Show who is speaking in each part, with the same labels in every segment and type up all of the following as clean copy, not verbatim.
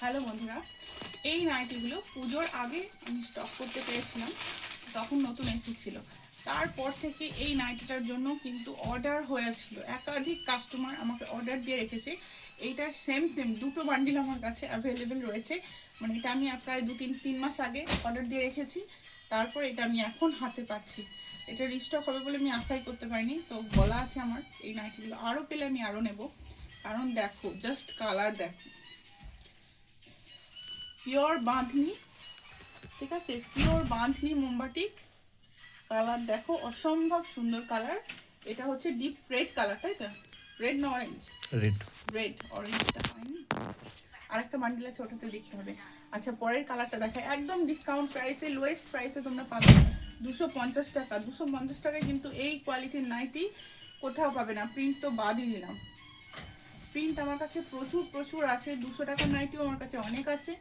Speaker 1: Hello বন্ধুরা, এই নাইটিগুলো পুজোর আগে আমি স্টক করতে পেরেছিলাম, তখন নতুন এসেছিল। তারপর থেকে এই নাইটিটার জন্য কিন্তু অর্ডার হয়েছিল, একাধিক কাস্টমার আমাকে অর্ডার দিয়ে রেখেছে। এইটার সেম দুটো বান্ডিল আমার কাছে অ্যাভেলেবেল রয়েছে। মানে এটা আমি প্রায় 2-3 মাস আগে অর্ডার দিয়ে রেখেছি, তারপর এটা আমি এখন হাতে পাচ্ছি। এটা রিস্টক হবে বলে আমি আশাই করতে পারিনি। তো বলা আছে আমার এই নাইটিগুলো আরও পেলে আমি আরও নেব, কারণ দেখো জাস্ট কালার দেখো, পিওর বাঁধনি, ঠিক আছে, পিওর বাঁধনি মোমবাটি কালার দেখো, অসম্ভব সুন্দর কালার। এটা হচ্ছে ডিপ রেড কালার, তাই তো? রেড না অরেঞ্জ? রেড, অরেঞ্জটা হয়নি। আরেকটা বান্ডিল আছে, ওটাতে দেখতে হবে। আচ্ছা, পরের কালারটা দেখায়, একদম ডিসকাউন্ট প্রাইসে, লোয়েস্ট প্রাইসে তোমরা পাবে 250 টাকা। 250 টাকায় কিন্তু এই কোয়ালিটির নাইটি কোথাও পাবে না। প্রিন্ট তো বাদই দিলাম, প্রিন্ট আমার কাছে প্রচুর আছে। 200 টাকার নাইটিও আমার কাছে অনেক আছে,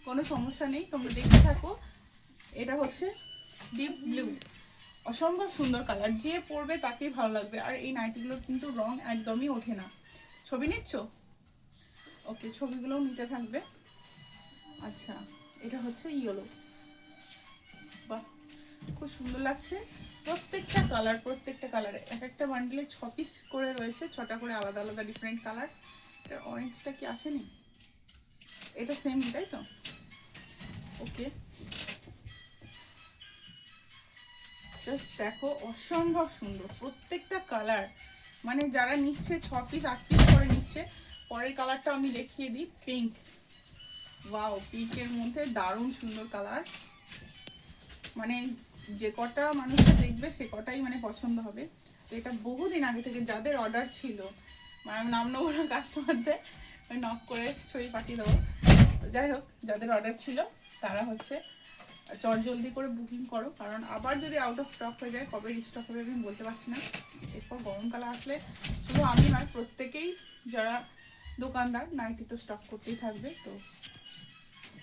Speaker 1: কোনো সমস্যা নেই, তোমরা দেখতে থাকো। এটা হচ্ছে ডিপ ব্লু, অসম্ভব সুন্দর কালার, যে পরবে তাকেই ভালো লাগবে। আর এই নাইটিগুলোর কিন্তু রং একদমই ওঠে না। ছবি নিচ্ছ? ওকে, ছবিগুলোও নিতে থাকবে। আচ্ছা, এটা হচ্ছে ইয়েলো, বাহ খুব সুন্দর লাগছে। প্রত্যেকটা কালারে এক একটা বান্ডিলে 6 পিস করে রয়েছে, 6টা করে আলাদা আলাদা ডিফারেন্ট কালার। এটা অরেঞ্জটা কি আসেনি? এটা সেম, তাই তো? ওকে, জাস্ট দেখো, অসম্ভব সুন্দর প্রত্যেকটা কালার। মানে যারা নিচ্ছে 6 পিস 8 পিস করে নিচ্ছে। পরের কালারটা আমি দেখিয়ে দিই, পিঙ্ক। ওয়াও, পিঙ্কের মধ্যে দারুণ সুন্দর কালার। মানে যে কটা মানুষটা দেখবে সে কটাই মানে পছন্দ হবে। তো এটা বহুদিন আগে থেকে যাদের অর্ডার ছিল, মানে আমি নাম নেবো না কাস্টমারদের, আমি নক করে ছবি পাঠিয়ে দেবো। যাই হোক, যাদের অর্ডার ছিল তারা হচ্ছে চট জলদি করে বুকিং করো, কারণ আবার যদি আউট অফ স্টক হয়ে যায়, কবে রিস্টক হবে আমি বলতে পারছি না। এরপর গরমকাল আসলে শুধু আমি নয়, প্রত্যেকেই যারা দোকানদার নাইটি তো স্টক করতেই থাকবে। তো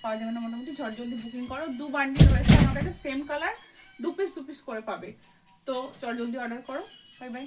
Speaker 1: পাওয়া যাবে না, মোটামুটি ঝট জলদি বুকিং করো। 2 বান্ডিল রয়েছে আমার কাছে, সেম কালার, 2 পিস করে পাবে। তো চট জলদি অর্ডার করো। Bye bye.